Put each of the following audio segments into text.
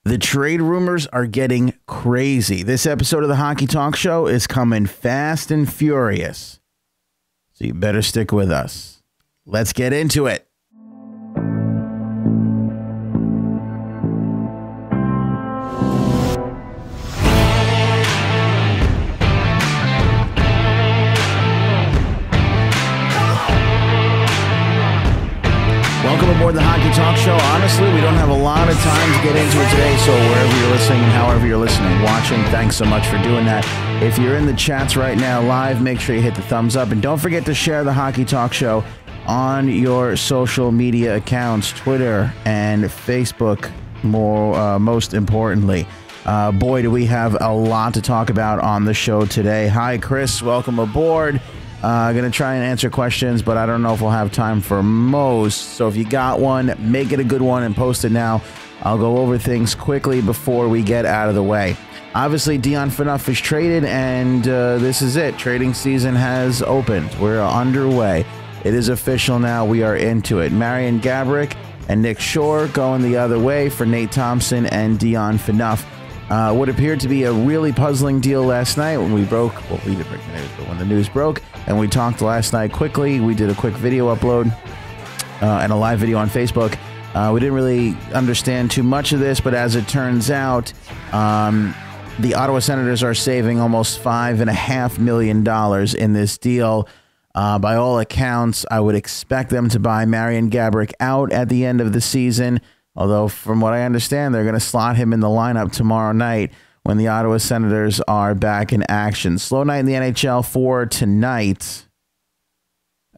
The trade rumors are getting crazy. This episode of the Hockey Talk Show is coming fast and furious. So you better stick with us. Let's get into it. Welcome aboard the Hockey Talk Show. Honestly, we don't have a lot of time to get into it today, so wherever you're listening and however you're listening, watching, thanks so much for doing that. If you're in the chats right now live, make sure you hit the thumbs up, and don't forget to share the Hockey Talk Show on your social media accounts, Twitter and Facebook, most importantly. Boy, do we have a lot to talk about on the show today. Hi, Chris. Welcome aboard. Going to try and answer questions, but I don't know if we'll have time for most. So if you got one, make it a good one and post it now. I'll go over things quickly before we get out of the way. Obviously, Dion Phaneuf is traded, and this is it. Trading season has opened. We're underway. It is official now. We are into it. Marian Gaborik and Nick Shore going the other way for Nate Thompson and Dion Phaneuf. What appeared to be a really puzzling deal last night when we broke, well, we didn't break the news, but when the news broke, and we talked last night quickly, we did a quick video upload and a live video on Facebook. We didn't really understand too much of this, but as it turns out, the Ottawa Senators are saving almost $5.5 million in this deal. By all accounts, I would expect them to buy Marian Gaborik out at the end of the season. Although, from what I understand, they're going to slot him in the lineup tomorrow night when the Ottawa Senators are back in action. Slow night in the NHL for tonight.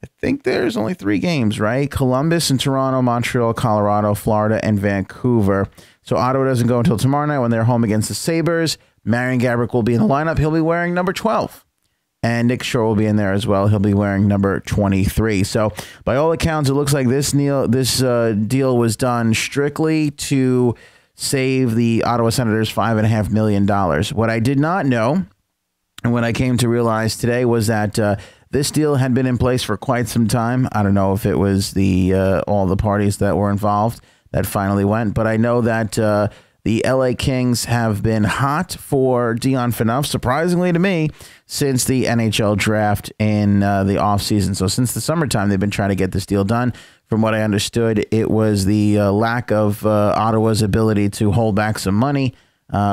I think there's only 3 games, right? Columbus and Toronto, Montreal, Colorado, Florida, and Vancouver. So Ottawa doesn't go until tomorrow night when they're home against the Sabres. Marian Gaborik will be in the lineup. He'll be wearing number 12. And Nick Shore will be in there as well. He'll be wearing number 23. So, by all accounts, it looks like this deal was done strictly to save the Ottawa Senators $5.5 million. What I did not know, and what I came to realize today, was that this deal had been in place for quite some time. I don't know if it was all the parties that were involved that finally went, but I know that the LA Kings have been hot for Dion Phaneuf, surprisingly to me, since the NHL draft in the offseason. So since the summertime, they've been trying to get this deal done. From what I understood, it was the lack of Ottawa's ability to hold back some money,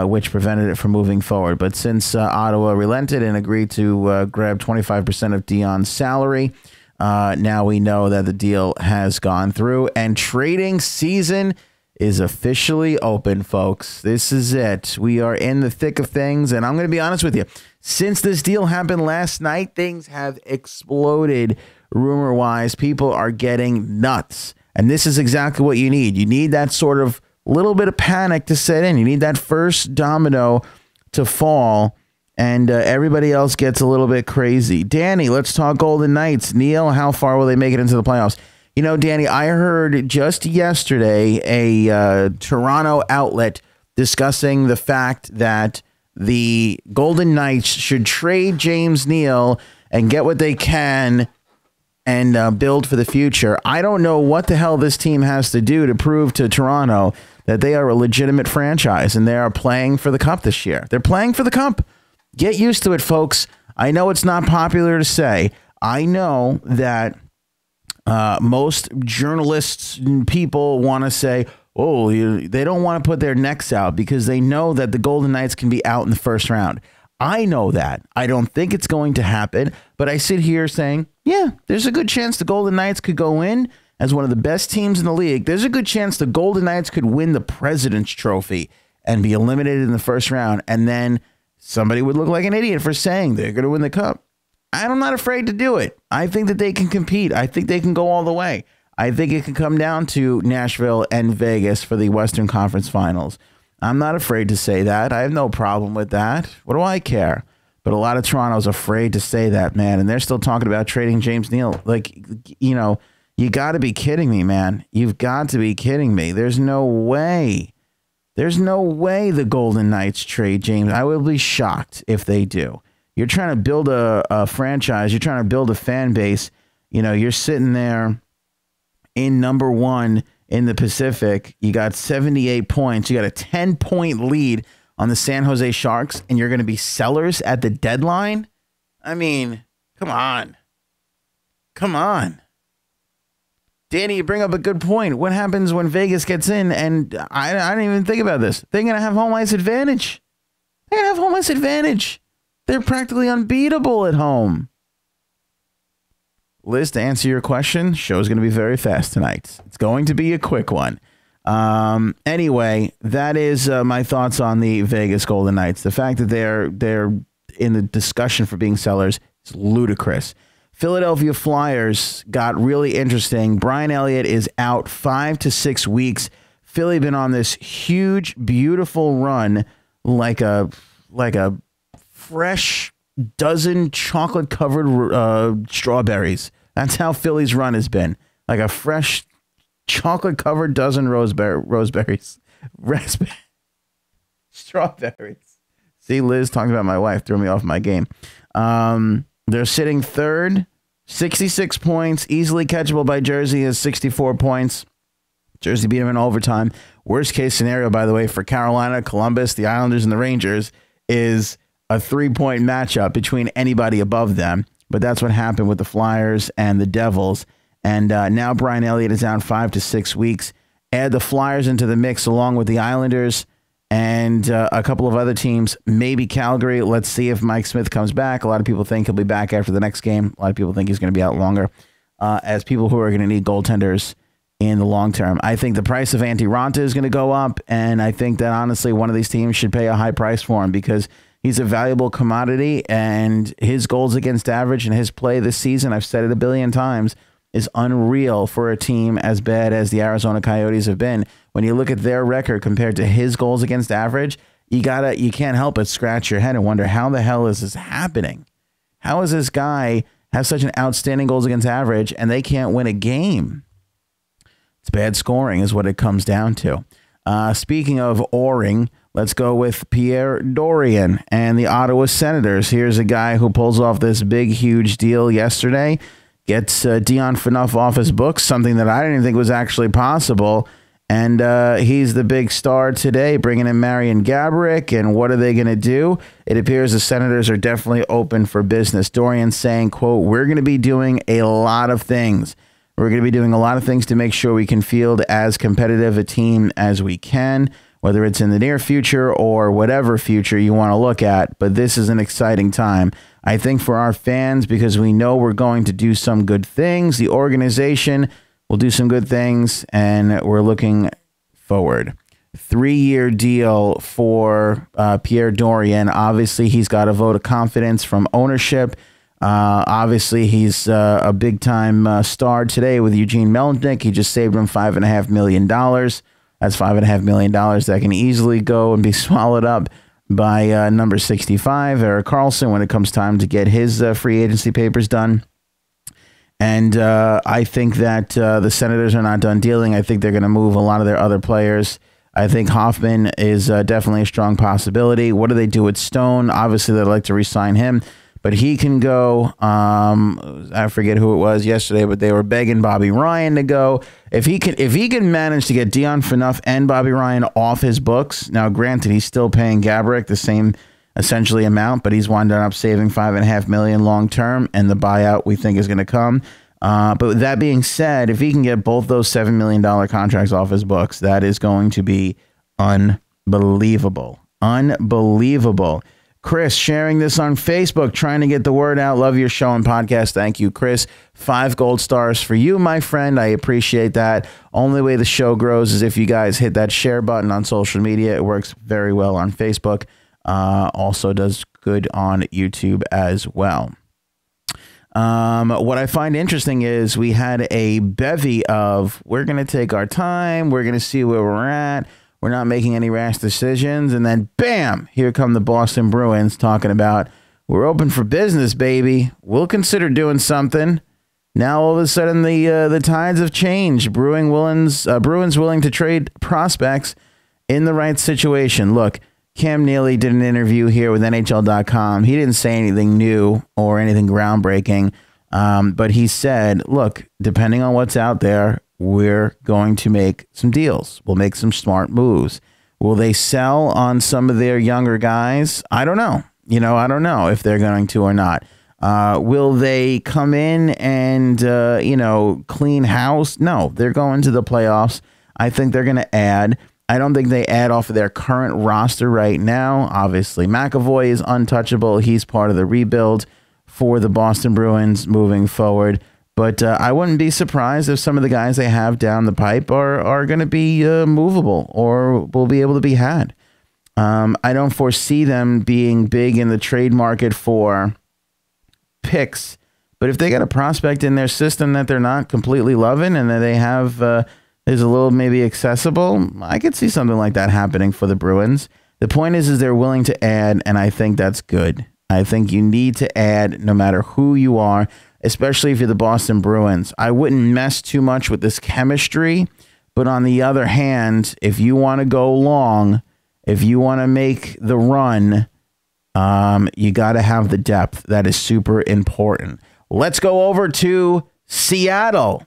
which prevented it from moving forward. But since Ottawa relented and agreed to grab 25% of Dion's salary, now we know that the deal has gone through, and trading season is officially open, folks. This is it. We are in the thick of things, and I'm going to be honest with you. Since this deal happened last night, things have exploded rumor-wise. People are getting nuts, and this is exactly what you need. You need that sort of little bit of panic to set in. You need that first domino to fall, and everybody else gets a little bit crazy. Danny, let's talk Golden Knights. Neal, how far will they make it into the playoffs? You know, Danny, I heard just yesterday a Toronto outlet discussing the fact that the Golden Knights should trade James Neal and get what they can and build for the future. I don't know what the hell this team has to do to prove to Toronto that they are a legitimate franchise and they are playing for the cup this year. They're playing for the cup. Get used to it, folks. I know it's not popular to say. I know that most journalists and people want to say, oh, they don't want to put their necks out because they know that the Golden Knights can be out in the first round. I know that. I don't think it's going to happen, but I sit here saying, yeah, there's a good chance the Golden Knights could go in as one of the best teams in the league. There's a good chance the Golden Knights could win the President's Trophy and be eliminated in the first round, and then somebody would look like an idiot for saying they're going to win the cup. I'm not afraid to do it. I think that they can compete. I think they can go all the way. I think it can come down to Nashville and Vegas for the Western Conference Finals. I'm not afraid to say that. I have no problem with that. What do I care? But a lot of Toronto's afraid to say that, man. And they're still talking about trading James Neal. Like, you know, you got to be kidding me, man. You've got to be kidding me. There's no way. There's no way the Golden Knights trade James. I will be shocked if they do. You're trying to build a franchise. You're trying to build a fan base. You know, you're sitting there in number one in the Pacific. You got 78 points. You got a 10-point lead on the San Jose Sharks, and you're going to be sellers at the deadline? I mean, come on. Come on. Danny, you bring up a good point. What happens when Vegas gets in? And I didn't even think about this. They're going to have home ice advantage. They're going to have home ice advantage. They're practically unbeatable at home. Liz, to answer your question, show's going to be very fast tonight. It's going to be a quick one. Anyway, that is my thoughts on the Vegas Golden Knights. The fact that they're in the discussion for being sellers is ludicrous. Philadelphia Flyers got really interesting. Brian Elliott is out 5 to 6 weeks. Philly been on this huge, beautiful run like a fresh dozen chocolate-covered strawberries. That's how Philly's run has been. Like a fresh chocolate-covered dozen raspberries. Strawberries. See, Liz talking about my wife threw me off my game. They're sitting third, 66 points, easily catchable by Jersey is 64 points. Jersey beat them in overtime. Worst case scenario, by the way, for Carolina, Columbus, the Islanders, and the Rangers is a 3-point matchup between anybody above them. But that's what happened with the Flyers and the Devils. And now Brian Elliott is down 5 to 6 weeks. Add the Flyers into the mix along with the Islanders and a couple of other teams, maybe Calgary. Let's see if Mike Smith comes back. A lot of people think he'll be back after the next game. A lot of people think he's going to be out longer as people who are going to need goaltenders in the long term. I think the price of Antti Raanta is going to go up, and I think that honestly one of these teams should pay a high price for him because he's a valuable commodity, and his goals against average and his play this season, I've said it a billion times, is unreal for a team as bad as the Arizona Coyotes have been. When you look at their record compared to his goals against average, you can't help but scratch your head and wonder how the hell is this happening? How is this guy have such an outstanding goals against average and they can't win a game? It's bad scoring is what it comes down to. Speaking of oaring, let's go with Pierre Dorion and the Ottawa Senators. Here's a guy who pulls off this big, huge deal yesterday. Gets Dion Phaneuf off his books, something that I didn't think was actually possible. And he's the big star today, bringing in Marian Gaborik. And what are they going to do? It appears the Senators are definitely open for business. Dorian saying, quote, "We're going to be doing a lot of things. We're going to be doing a lot of things to make sure we can field as competitive a team as we can, whether it's in the near future or whatever future you want to look at. But this is an exciting time, I think, for our fans because we know we're going to do some good things. The organization will do some good things, and we're looking forward." 3-year deal for Pierre Dorion. Obviously, he's got a vote of confidence from ownership. Obviously, he's a big-time star today with Eugene Melnyk. He just saved him $5.5 million. That's $5.5 million that can easily go and be swallowed up by number 65, Erik Karlsson, when it comes time to get his free agency papers done. And I think that the Senators are not done dealing. I think they're going to move a lot of their other players. I think Hoffman is definitely a strong possibility. What do they do with Stone? Obviously, they'd like to re-sign him, but he can go. I forget who it was yesterday, but they were begging Bobby Ryan to go. If he can manage to get Dion Phaneuf and Bobby Ryan off his books. Now, granted, he's still paying Gaborik the same essentially amount, but he's wound up saving $5.5 million long term, and the buyout we think is going to come. But with that being said, if he can get both those $7 million contracts off his books, that is going to be unbelievable. Unbelievable. Chris sharing this on Facebook, trying to get the word out. Love your show and podcast. Thank you, Chris. 5 gold stars for you, my friend. I appreciate that. Only way the show grows is if you guys hit that share button on social media. It works very well on Facebook. Also does good on YouTube as well. What I find interesting is we had a bevy of, we're going to take our time. We're going to see where we're at. We're not making any rash decisions. And then, bam, here come the Boston Bruins talking about, we're open for business, baby. We'll consider doing something. Now, all of a sudden, the tides have changed. Bruins willing to trade prospects in the right situation. Look, Cam Neely did an interview here with NHL.com. He didn't say anything new or anything groundbreaking, but he said, look, depending on what's out there, we're going to make some deals. We'll make some smart moves. Will they sell on some of their younger guys? I don't know. I don't know if they're going to or not. Will they come in and, clean house? No, they're going to the playoffs. I think they're going to add. I don't think they add off of their current roster right now. Obviously, McAvoy is untouchable. He's part of the rebuild for the Boston Bruins moving forward. But I wouldn't be surprised if some of the guys they have down the pipe are going to be movable or will be able to be had. I don't foresee them being big in the trade market for picks. But if they got a prospect in their system that they're not completely loving and that they have is a little maybe accessible, I could see something like that happening for the Bruins. The point is they're willing to add, and I think that's good. I think you need to add no matter who you are, especially if you're the Boston Bruins. I wouldn't mess too much with this chemistry, but on the other hand, if you want to go long, if you want to make the run, you got to have the depth. That is super important. Let's go over to Seattle.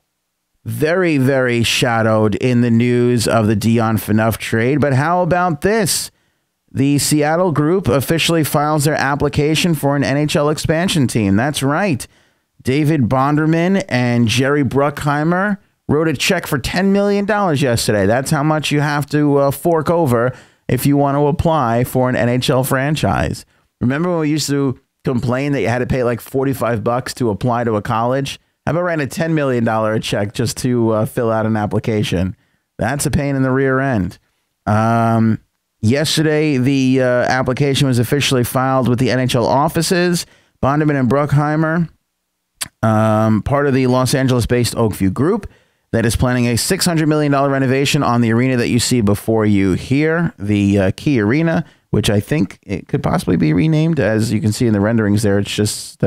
Very, very shadowed in the news of the Dion Phaneuf trade. But how about this? The Seattle group officially files their application for an NHL expansion team. That's right. David Bonderman and Jerry Bruckheimer wrote a check for $10 million yesterday. That's how much you have to fork over if you want to apply for an NHL franchise. Remember when we used to complain that you had to pay like $45 to apply to a college? How about writing a $10 million check just to fill out an application? That's a pain in the rear end. Yesterday, the application was officially filed with the NHL offices. Bonderman and Bruckheimer, part of the Los Angeles-based Oakview Group, that is planning a $600 million renovation on the arena that you see before you here, the Key Arena, which I think it could possibly be renamed. As you can see in the renderings there, it's just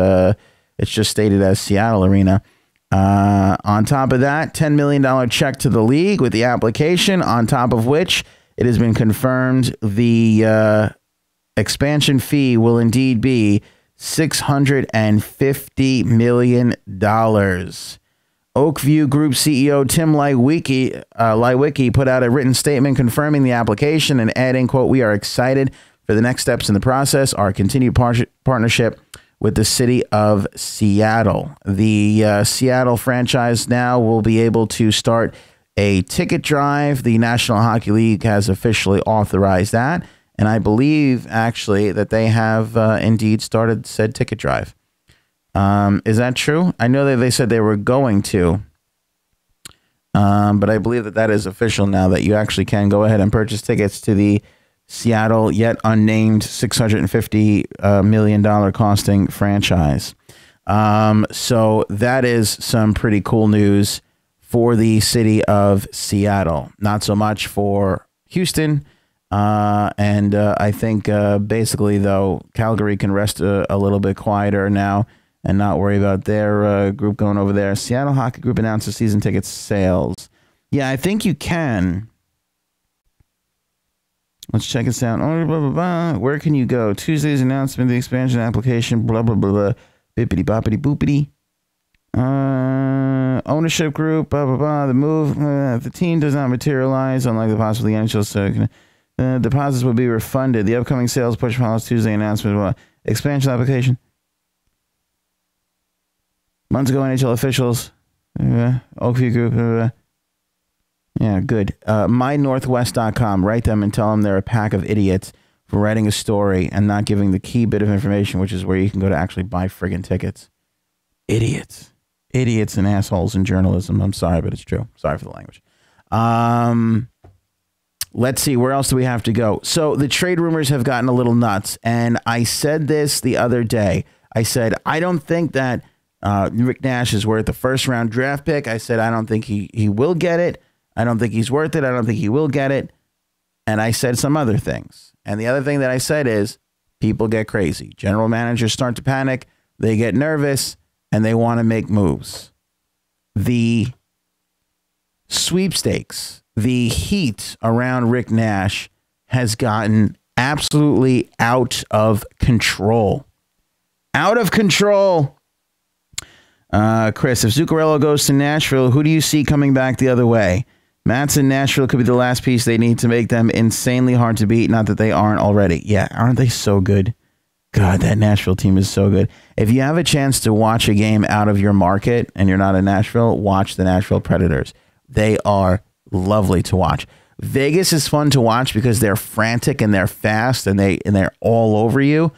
stated as Seattle Arena. On top of that, $10 million check to the league with the application, on top of which it has been confirmed the expansion fee will indeed be $650 million. Oakview Group CEO Tim Leiweke put out a written statement confirming the application and adding, quote, "We are excited for the next steps in the process, our continued partnership with the city of Seattle." The Seattle franchise now will be able to start a ticket drive. The National Hockey League has officially authorized that. And I believe, actually, that they have indeed started said ticket drive. Is that true? I know that they said they were going to. But I believe that that is official now, that you actually can go ahead and purchase tickets to the Seattle, yet unnamed $650 million costing franchise. So that is some pretty cool news for the city of Seattle. Not so much for Houston. I think basically, though, Calgary can rest a little bit quieter now and not worry about their group going over there. Seattle Hockey Group announces season ticket sales. Yeah, I think you can. Let's check this out. Oh, blah, blah, blah. Where can you go? Tuesday's announcement of the expansion application. Blah, blah, blah, blah. Bippity, boppity, boopity. Ownership group. Blah, blah, blah. The move. If the team does not materialize, unlike the possible NHL, so deposits will be refunded. The upcoming sales push follows Tuesday announcement. Expansion application. Months ago, NHL officials. Oakview Group. Yeah, good. MyNorthwest.com. Write them and tell them they're a pack of idiots for writing a story and not giving the key bit of information, which is where you can go to actually buy friggin' tickets. Idiots. Idiots and assholes in journalism. I'm sorry, but it's true. Sorry for the language. Let's see. Where else do we have to go? So the trade rumors have gotten a little nuts. And I said this the other day. I said, I don't think that Rick Nash is worth the first-round draft pick. I said, I don't think he will get it. I don't think he's worth it. I don't think he will get it. And I said some other things. And the other thing that I said is people get crazy. General managers start to panic. They get nervous and they want to make moves. The sweepstakes, the heat around Rick Nash has gotten absolutely out of control. Out of control. Chris, if Zuccarello goes to Nashville, who do you see coming back the other way? Matson, Nashville could be the last piece they need to make them insanely hard to beat. Not that they aren't already. Yeah, aren't they so good? God, that Nashville team is so good. If you have a chance to watch a game out of your market and you're not in Nashville, watch the Nashville Predators. They are lovely to watch. Vegas is fun to watch because they're frantic and they're fast and they're all over you.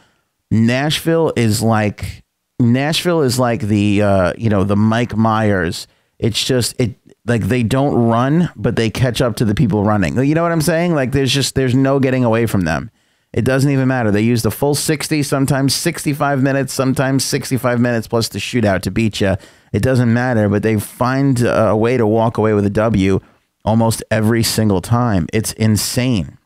Nashville is like the the Mike Myers. It's just like they don't run, but they catch up to the people running. You know what I'm saying? Like there's no getting away from them. It doesn't even matter. They use the full 60, sometimes 65 minutes, sometimes 65 minutes plus the shootout to beat you. It doesn't matter, but they find a way to walk away with a W almost every single time. It's insane.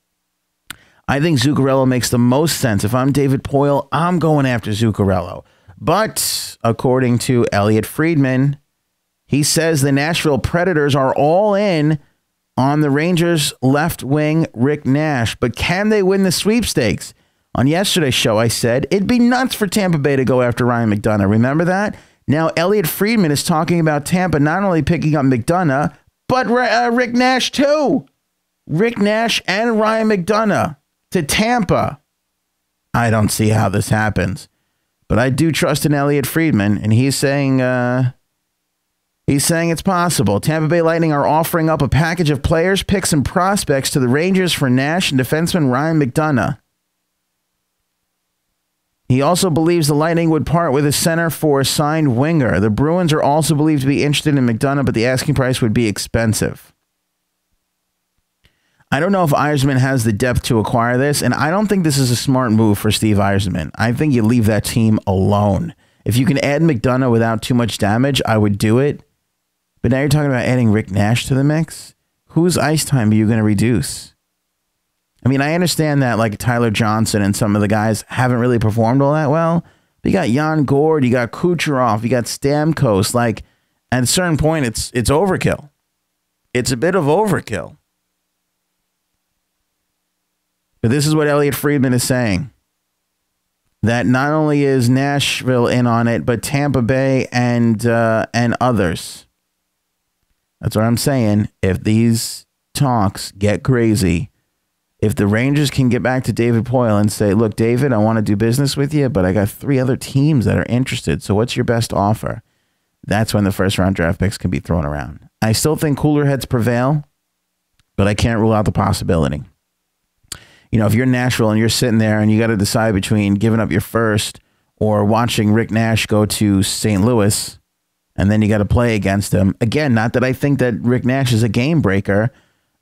I think Zuccarello makes the most sense. If I'm David Poile, I'm going after Zuccarello. But according to Elliott Friedman, he says the Nashville Predators are all in on the Rangers left wing Rick Nash. But can they win the sweepstakes? On yesterday's show, I said it'd be nuts for Tampa Bay to go after Ryan McDonagh. Remember that? Now, Elliott Friedman is talking about Tampa not only picking up McDonagh, but Rick Nash too. Rick Nash and Ryan McDonagh to Tampa. I don't see how this happens. But I do trust in Elliott Friedman, and he's saying it's possible. Tampa Bay Lightning are offering up a package of players, picks, and prospects to the Rangers for Nash and defenseman Ryan McDonagh. He also believes the Lightning would part with a center for a signed winger. The Bruins are also believed to be interested in McDonagh, but the asking price would be expensive. I don't know if Yzerman has the depth to acquire this, and I don't think this is a smart move for Steve Yzerman. I think you leave that team alone. If you can add McDonagh without too much damage, I would do it. But now you're talking about adding Rick Nash to the mix? Whose ice time are you going to reduce? I mean, I understand that like Tyler Johnson and some of the guys haven't really performed all that well. But you got Jan Gord, you got Kucherov, you got Stamkos. Like, at a certain point, it's overkill. It's a bit of overkill. But this is what Elliott Friedman is saying. That not only is Nashville in on it, but Tampa Bay and others. That's what I'm saying. If these talks get crazy, if the Rangers can get back to David Poile and say, look, David, I want to do business with you, but I got 3 other teams that are interested. So what's your best offer? That's when the first round draft picks can be thrown around. I still think cooler heads prevail, but I can't rule out the possibility. You know, if you're Nashville and you're sitting there and you got to decide between giving up your first or watching Rick Nash go to St. Louis, and then you got to play against him. Again, not that I think that Rick Nash is a game breaker,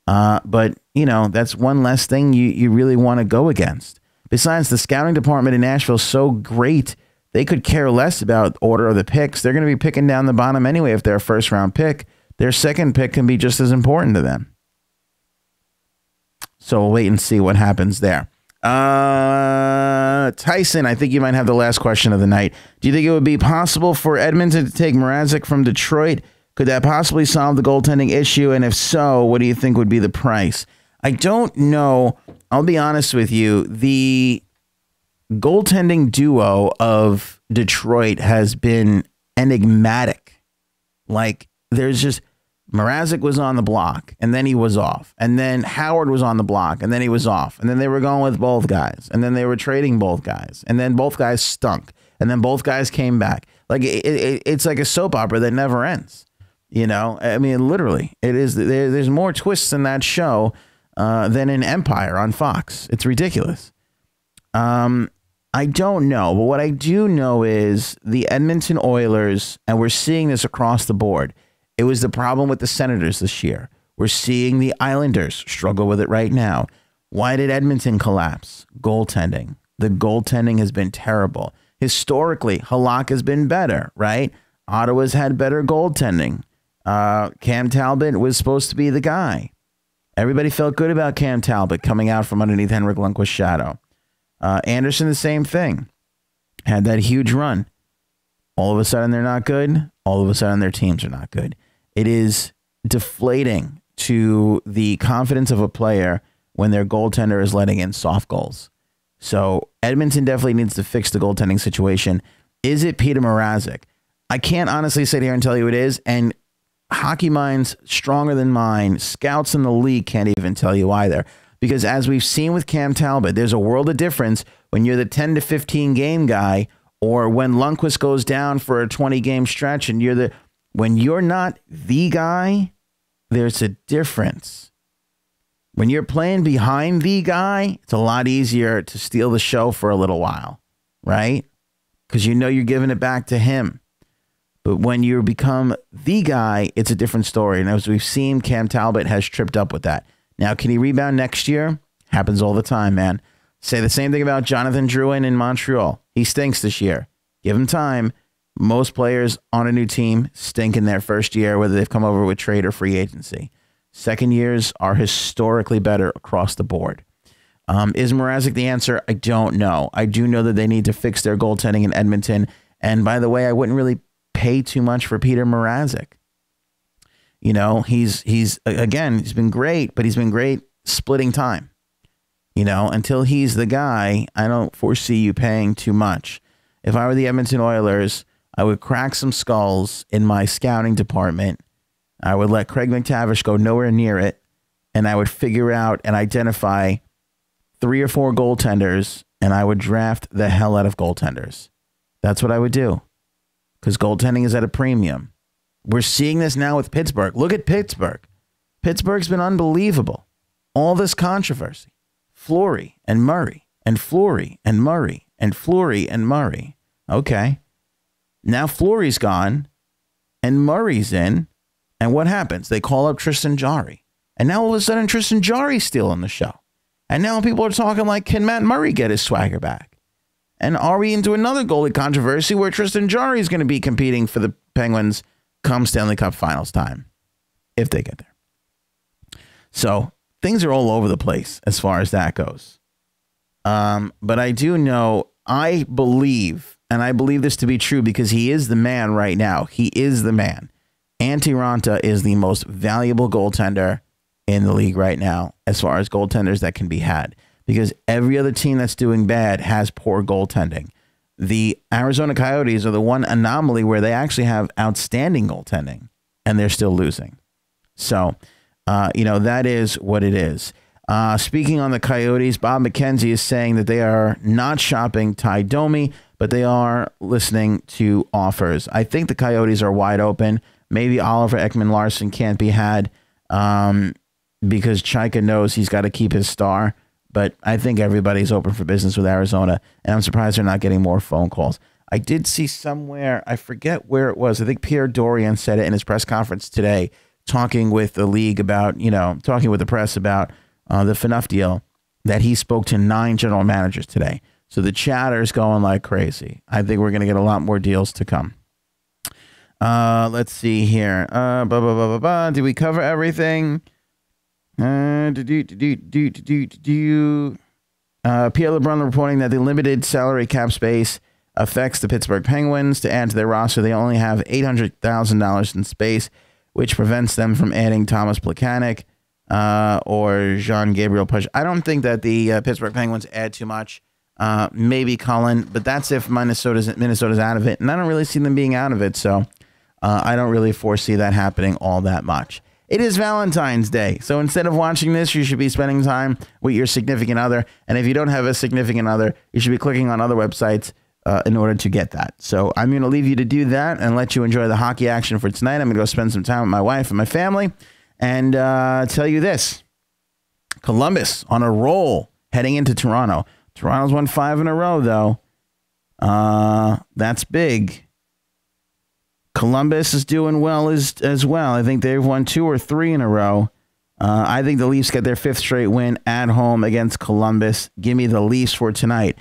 but, you know, that's one less thing you really want to go against. Besides, the scouting department in Nashville is so great, they could care less about order of the picks. They're going to be picking down the bottom anyway if they're a first-round pick. Their second pick can be just as important to them. So we'll wait and see what happens there. Tyson, I think you might have the last question of the night. Do you think it would be possible for Edmonton to take Mrazek from Detroit? Could that possibly solve the goaltending issue? And if so, what do you think would be the price? I don't know. I'll be honest with you. The goaltending duo of Detroit has been enigmatic. Like, there's just... Mrazek was on the block, and then he was off. And then Howard was on the block, and then he was off. And then they were going with both guys. And then they were trading both guys. And then both guys stunk. And then both guys came back. Like, it's like a soap opera that never ends. You know? I mean, literally. It is. There's more twists in that show than in Empire on Fox. It's ridiculous. I don't know. But what I do know is the Edmonton Oilers, and we're seeing this across the board, it was the problem with the Senators this year. We're seeing the Islanders struggle with it right now. Why did Edmonton collapse? Goaltending. The goaltending has been terrible. Historically, Halak has been better, right? Ottawa's had better goaltending. Cam Talbot was supposed to be the guy. Everybody felt good about Cam Talbot coming out from underneath Henrik Lundqvist's shadow. Anderson, the same thing. Had that huge run. All of a sudden, they're not good. All of a sudden, their teams are not good. It is deflating to the confidence of a player when their goaltender is letting in soft goals. So Edmonton definitely needs to fix the goaltending situation. Is it Peter Mrazek? I can't honestly sit here and tell you it is. And hockey minds stronger than mine, scouts in the league can't even tell you either. Because as we've seen with Cam Talbot, there's a world of difference when you're the 10 to 15 game guy, or when Lundqvist goes down for a 20 game stretch and when you're not the guy, there's a difference. When you're playing behind the guy, it's a lot easier to steal the show for a little while, right? Because you know you're giving it back to him. But when you become the guy, it's a different story. And as we've seen, Cam Talbot has tripped up with that. Now, can he rebound next year? Happens all the time, man. Say the same thing about Jonathan Drouin in Montreal. He stinks this year. Give him time. Most players on a new team stink in their first year, whether they've come over with trade or free agency. Second years are historically better across the board. Is Mrazek the answer? I don't know. I do know that they need to fix their goaltending in Edmonton. And by the way, I wouldn't really pay too much for Peter Mrazek. You know, he's been great, but he's been great splitting time. You know, until he's the guy, I don't foresee you paying too much. If I were the Edmonton Oilers, I would crack some skulls in my scouting department. I would let Craig McTavish go nowhere near it, and I would figure out and identify 3 or 4 goaltenders, and I would draft the hell out of goaltenders. That's what I would do, because goaltending is at a premium. We're seeing this now with Pittsburgh. Look at Pittsburgh. Pittsburgh's been unbelievable. All this controversy. Fleury and Murray, and Fleury and Murray, and Fleury and Murray. Okay. Now Fleury's gone, and Murray's in, and what happens? They call up Tristan Jarry. And now all of a sudden Tristan Jarry's still on the show. And now people are talking like, can Matt Murray get his swagger back? And are we into another goalie controversy where Tristan Jarry is going to be competing for the Penguins come Stanley Cup Finals time, if they get there? So things are all over the place as far as that goes. But I do know, I believe this to be true because he is the man right now. He is the man. Antti Raanta is the most valuable goaltender in the league right now as far as goaltenders that can be had, because every other team that's doing bad has poor goaltending. The Arizona Coyotes are the one anomaly where they actually have outstanding goaltending and they're still losing. So, that is what it is. Speaking on the Coyotes, Bob McKenzie is saying that they are not shopping Ty Domi, but they are listening to offers. I think the Coyotes are wide open. Maybe Oliver Ekman-Larsson can't be had because Chaika knows he's got to keep his star. But I think everybody's open for business with Arizona, and I'm surprised they're not getting more phone calls. I did see somewhere, I forget where it was, I think Pierre Dorian said it in his press conference today, talking with the league about, talking with the press about the Phaneuf deal, that he spoke to 9 general managers today. So the chatter's going like crazy. I think we're going to get a lot more deals to come. Let's see here. Did we cover everything? Pierre LeBrun reporting that the limited salary cap space affects the Pittsburgh Penguins. To add to their roster, they only have $800,000 in space, which prevents them from adding Thomas Plekanec or Jean-Gabriel Pageau. I don't think that the Pittsburgh Penguins add too much. Maybe Cullen, but that's if Minnesota's out of it, and I don't really see them being out of it, so I don't really foresee that happening all that much. It is Valentine's Day, so instead of watching this, you should be spending time with your significant other, and if you don't have a significant other, you should be clicking on other websites in order to get that. So I'm going to leave you to do that and let you enjoy the hockey action for tonight. I'm going to go spend some time with my wife and my family and tell you this. Columbus on a roll heading into Toronto. Toronto's won 5 in a row, though. That's big. Columbus is doing well as well. I think they've won 2 or 3 in a row. I think the Leafs get their 5th straight win at home against Columbus. Give me the Leafs for tonight.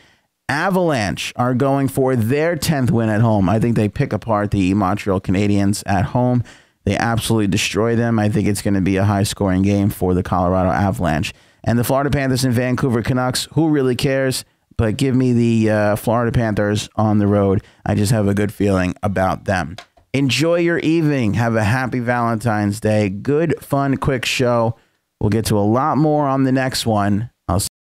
Avalanche are going for their 10th win at home. I think they pick apart the Montreal Canadiens at home. They absolutely destroy them. I think it's going to be a high-scoring game for the Colorado Avalanche. And the Florida Panthers and Vancouver Canucks, who really cares? But give me the Florida Panthers on the road. I just have a good feeling about them. Enjoy your evening. Have a happy Valentine's Day. Good, fun, quick show. We'll get to a lot more on the next one.